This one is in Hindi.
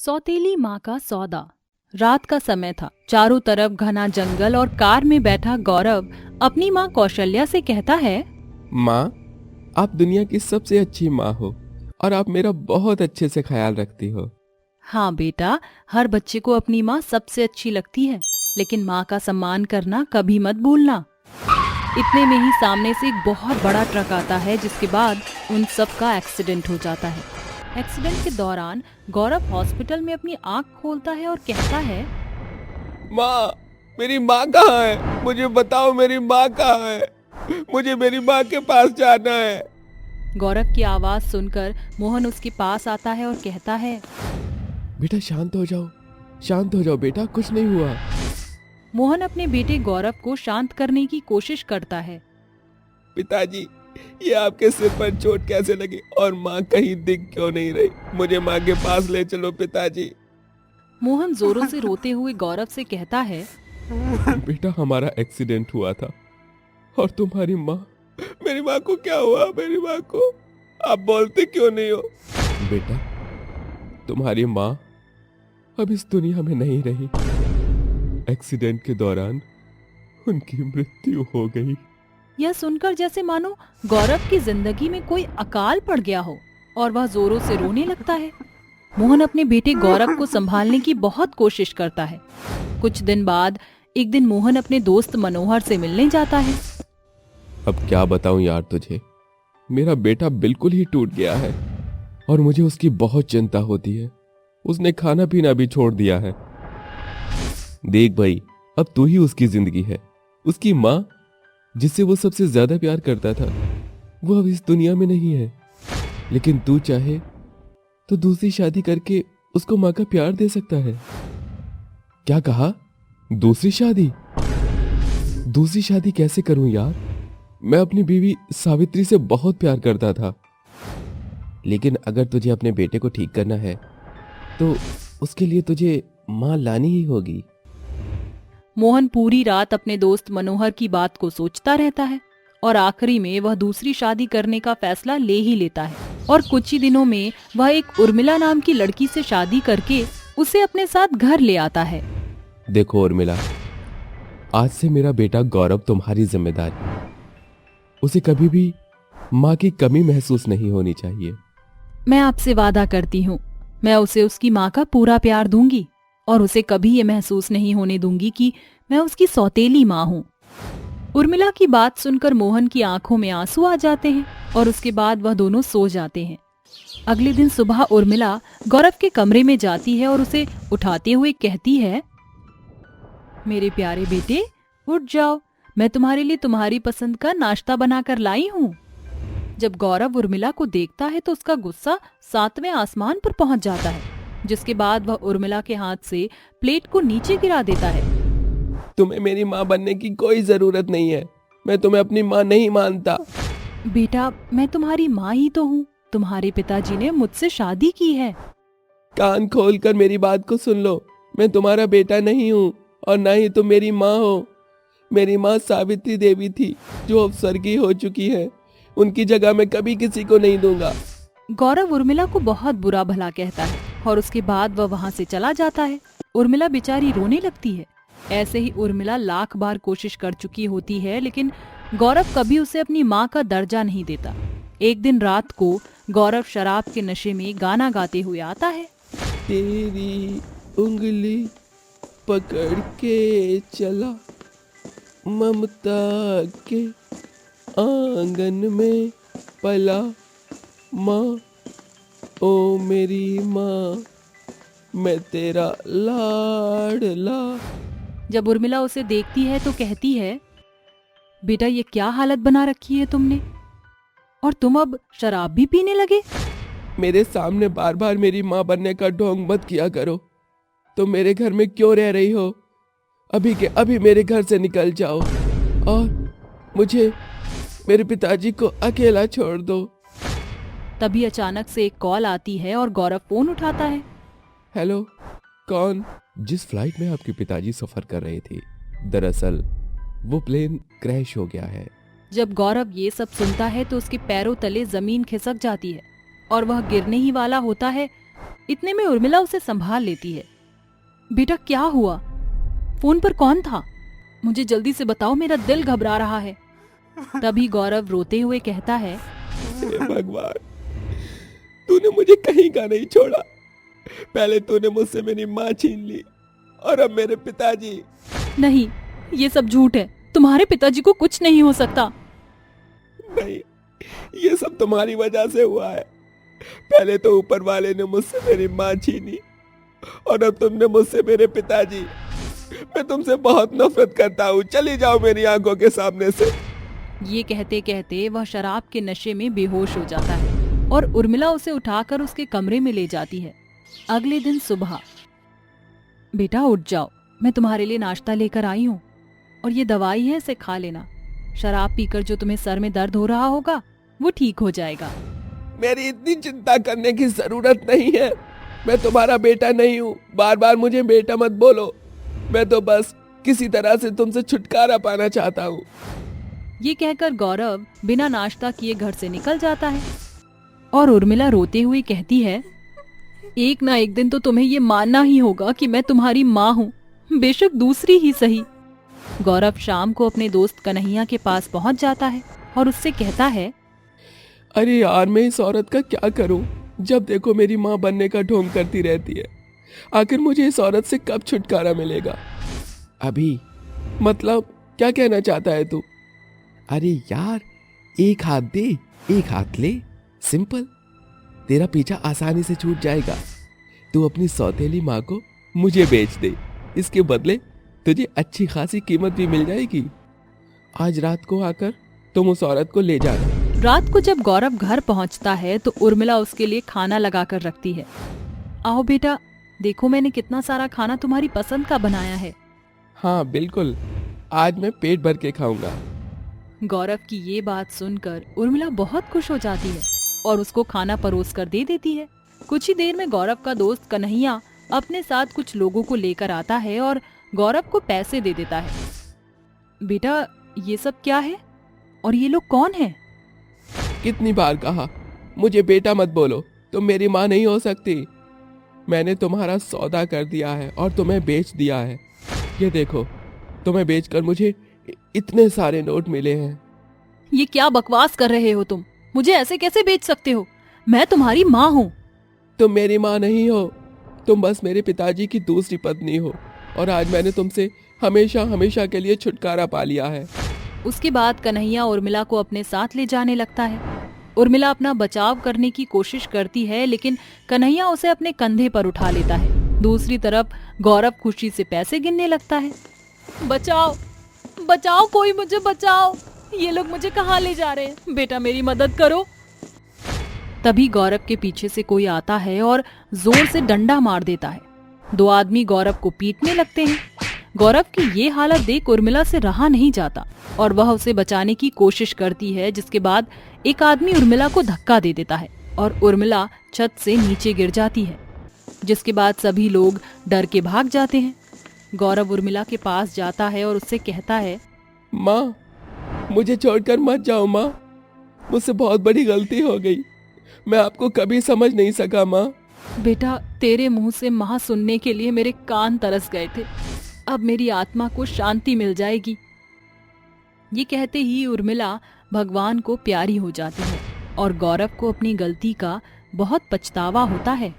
सौतेली माँ का सौदा। रात का समय था। चारों तरफ घना जंगल और कार में बैठा गौरव अपनी माँ कौशल्या से कहता है, माँ, आप दुनिया की सबसे अच्छी माँ हो और आप मेरा बहुत अच्छे से ख्याल रखती हो। हाँ बेटा, हर बच्चे को अपनी माँ सबसे अच्छी लगती है, लेकिन माँ का सम्मान करना कभी मत भूलना। इतने में ही सामने से एक बहुत बड़ा ट्रक आता है, जिसके बाद उन सब का एक्सीडेंट हो जाता है। एक्सीडेंट के दौरान गौरव हॉस्पिटल में अपनी आंख खोलता है और कहता है, माँ, मेरी माँ कहाँ है? मुझे बताओ, मेरी माँ कहाँ है? मुझे मेरी माँ के पास जाना है। गौरव की आवाज सुनकर मोहन उसके पास आता है और कहता है, बेटा शांत हो जाओ, शांत हो जाओ बेटा, कुछ नहीं हुआ। मोहन अपने बेटे गौरव को शांत करने की कोशिश करता है। पिताजी, ये आपके सिर पर चोट कैसे लगी और माँ कहीं दिख क्यों नहीं रही? मुझे माँ के पास ले चलो पिताजी। मोहन जोरों से रोते हुए गौरव से कहता है, बेटा हमारा एक्सीडेंट हुआ था और तुम्हारी माँ, मेरी माँ को क्या हुआ? मेरी माँ को आप बोलते क्यों नहीं हो? बेटा, तुम्हारी माँ अब इस दुनिया में नहीं रही। एक्सीडेंट के दौरान उनकी मृत्यु हो गई। यह सुनकर जैसे मानो गौरव की जिंदगी में कोई अकाल पड़ गया हो और वह जोरों से रोने लगता है। मोहन अपने बेटे गौरव को संभालने की बहुत कोशिश करता है। कुछ दिन बाद एक दिन मोहन अपने दोस्त मनोहर से मिलने जाता है। अब क्या बताऊं यार तुझे, मेरा बेटा बिल्कुल ही टूट गया है और मुझे उसकी बहुत चिंता होती है। उसने खाना पीना भी छोड़ दिया है। देख भाई, अब तू ही उसकी जिंदगी है। उसकी माँ, जिससे वो सबसे ज्यादा प्यार करता था, वो अब इस दुनिया में नहीं है। लेकिन तू चाहे तो दूसरी शादी करके उसको माँ का प्यार दे सकता है। क्या कहा? दूसरी शादी? दूसरी शादी कैसे करूं यार? मैं अपनी बीवी सावित्री से बहुत प्यार करता था। लेकिन अगर तुझे अपने बेटे को ठीक करना है तो उसके लिए तुझे माँ लानी ही होगी। मोहन पूरी रात अपने दोस्त मनोहर की बात को सोचता रहता है और आखिरी में वह दूसरी शादी करने का फैसला ले ही लेता है और कुछ ही दिनों में वह एक उर्मिला नाम की लड़की से शादी करके उसे अपने साथ घर ले आता है। देखो उर्मिला, आज से मेरा बेटा गौरव तुम्हारी जिम्मेदारी है। उसे कभी भी माँ की कमी महसूस नहीं होनी चाहिए। मैं आपसे वादा करती हूँ, मैं उसे उसकी माँ का पूरा प्यार दूंगी और उसे कभी ये महसूस नहीं होने दूंगी कि मैं उसकी सौतेली माँ हूँ। उर्मिला की बात सुनकर मोहन की आंखों में आंसू आ जाते हैं और उसके बाद वह दोनों सो जाते हैं। अगले दिन सुबह उर्मिला गौरव के कमरे में जाती है और उसे उठाते हुए कहती है, मेरे प्यारे बेटे, उठ जाओ, मैं तुम्हारे लिए तुम्हारी पसंद का नाश्ता बनाकर लाई हूँ। जब गौरव उर्मिला को देखता है तो उसका गुस्सा 7वें आसमान पर पहुंच जाता है, जिसके बाद वह उर्मिला के हाथ से प्लेट को नीचे गिरा देता है। तुम्हें मेरी माँ बनने की कोई जरूरत नहीं है। मैं तुम्हें अपनी माँ नहीं मानता। बेटा, मैं तुम्हारी माँ ही तो हूँ। तुम्हारे पिताजी ने मुझसे शादी की है। कान खोलकर मेरी बात को सुन लो। मैं तुम्हारा बेटा नहीं हूँ और ना ही तुम मेरी माँ हो। मेरी माँ सावित्री देवी थी, जो अब स्वर्गीय हो चुकी है। उनकी जगह मैं कभी किसी को नहीं दूंगा। गौरव उर्मिला को बहुत बुरा भला कहता है और उसके बाद वह वहाँ से चला जाता है। उर्मिला बेचारी रोने लगती है। ऐसे ही उर्मिला लाख बार कोशिश कर चुकी होती है, लेकिन गौरव कभी उसे अपनी माँ का दर्जा नहीं देता। एक दिन रात को गौरव शराब के नशे में गाना गाते हुए आता है। तेरी उंगली पकड़ के चला, ममता के आंगन में पला, माँ ओ मेरी माँ, मैं तेरा लाडला। जब उर्मिला उसे देखती है तो कहती है, बेटा ये क्या हालत बना रखी है तुमने, और तुम अब शराब भी पीने लगे? मेरे सामने बार बार मेरी माँ बनने का ढोंग मत किया करो। तुम मेरे घर में क्यों रह रही हो? अभी के अभी मेरे घर से निकल जाओ और मुझे, मेरे पिताजी को अकेला छोड़ दो। तभी अचानक से एक कॉल आती है और गौरव फोन उठाता है। हेलो, कौन? जिस फ्लाइट में आपके पिताजी सफर कर रहे थे, दरअसल वो प्लेन क्रैश हो गया है। जब गौरव ये सब सुनता है तो उसके पैरों तले जमीन खिसक जाती है और वह गिरने ही वाला होता है, इतने में उर्मिला उसे संभाल लेती है। बेटा क्या हुआ? फोन पर कौन था? मुझे जल्दी से बताओ, मेरा दिल घबरा रहा है। तभी गौरव रोते हुए कहता है, हे भगवान, तूने मुझे कहीं का नहीं छोड़ा। पहले तूने मुझसे मेरी माँ छीन ली और अब मेरे पिताजी। नहीं, ये सब झूठ है। तुम्हारे पिताजी को कुछ नहीं हो सकता। नहीं, ये सब तुम्हारी वजह से हुआ है। पहले तो ऊपर वाले ने मुझसे मेरी माँ छीनी और अब तुमने मुझसे मेरे पिताजी। मैं तुमसे बहुत नफरत करता हूँ, चली जाओ मेरी आंखों के सामने से। ये कहते कहते वह शराब के नशे में बेहोश हो जाता है और उर्मिला उसे उठाकर उसके कमरे में ले जाती है। अगले दिन सुबह, बेटा उठ जाओ, मैं तुम्हारे लिए नाश्ता लेकर आई हूँ और ये दवाई है, इसे खा लेना। शराब पीकर जो तुम्हें सर में दर्द हो रहा होगा वो ठीक हो जाएगा। मेरी इतनी चिंता करने की जरूरत नहीं है। मैं तुम्हारा बेटा नहीं हूँ, बार बार मुझे बेटा मत बोलो। मैं तो बस किसी तरह से तुमसे छुटकारा पाना चाहता हूँ। ये कहकर गौरव बिना नाश्ता किए घर से निकल जाता है और उर्मिला रोते हुए कहती है, एक ना एक दिन तो तुम्हें ये मानना ही होगा कि मैं तुम्हारी माँ हूँ, बेशक दूसरी ही सही। गौरव शाम को अपने दोस्त कन्हैया के पास पहुंच जाता है और उससे कहता है, अरे यार, मैं इस औरत का क्या करूं? जब देखो मेरी माँ बनने का ढोंग करती रहती है। आखिर मुझे इस औरत से कब छुटकारा मिलेगा? अभी मतलब क्या कहना चाहता है तू? अरे यार, एक हाथ दे, एक हाथ ले, सिंपल। तेरा पीछा आसानी से छूट जाएगा। तू अपनी सौतेली माँ को मुझे बेच दे, इसके बदले तुझे अच्छी खासी कीमत भी मिल जाएगी। आज रात को आकर तुम उस औरत को ले जाना। रात को जब गौरव घर पहुंचता है तो उर्मिला उसके लिए खाना लगाकर रखती है। आओ बेटा, देखो मैंने कितना सारा खाना तुम्हारी पसंद का बनाया है। हाँ बिल्कुल, आज मैं पेट भर के खाऊंगा। गौरव की ये बात सुनकर उर्मिला बहुत खुश हो जाती है और उसको खाना परोस कर दे देती है। कुछ ही देर में गौरव का दोस्त कन्हैया अपने साथ कुछ लोगों को लेकर आता है और गौरव को पैसे दे देता है। बेटा ये सब क्या है और ये लोग कौन हैं? कितनी बार कहा, मुझे बेटा मत बोलो, तुम मेरी माँ नहीं हो सकती। मैंने तुम्हारा सौदा कर दिया है और तुम्हें बेच दिया है। ये देखो, तुम्हें बेचकर मुझे इतने सारे नोट मिले हैं। ये क्या बकवास कर रहे हो तुम? मुझे ऐसे कैसे बेच सकते हो? मैं तुम्हारी माँ हूँ। तुम मेरी माँ नहीं हो, तुम बस मेरे पिताजी की दूसरी पत्नी हो और आज मैंने तुमसे हमेशा हमेशा के लिए छुटकारा पा लिया है। उसके बाद कन्हैया उर्मिला को अपने साथ ले जाने लगता है। उर्मिला अपना बचाव करने की कोशिश करती है लेकिन कन्हैया उसे अपने कंधे पर उठा लेता है। दूसरी तरफ गौरव खुशी से पैसे गिनने लगता है। बचाओ बचाओ, कोई मुझे बचाओ, ये लोग मुझे कहाँ ले जा रहे हैं? बेटा मेरी मदद करो। तभी गौरव के पीछे से कोई आता है और जोर से डंडा मार देता है। दो आदमी गौरव को पीटने लगते हैं। गौरव की ये हालत देख उर्मिला से रहा नहीं जाता और वह उसे बचाने की कोशिश करती है, जिसके बाद एक आदमी उर्मिला को धक्का दे देता है और उर्मिला छत से नीचे गिर जाती है, जिसके बाद सभी लोग डर के भाग जाते हैं। गौरव उर्मिला के पास जाता है और उससे कहता है, माँ, मुझे छोड़कर मत जाओ माँ, मुझसे बहुत बड़ी गलती हो गई। मैं आपको कभी समझ नहीं सका माँ। बेटा तेरे मुंह से माँ सुनने के लिए मेरे कान तरस गए थे। अब मेरी आत्मा को शांति मिल जाएगी। ये कहते ही उर्मिला भगवान को प्यारी हो जाती है और गौरव को अपनी गलती का बहुत पछतावा होता है।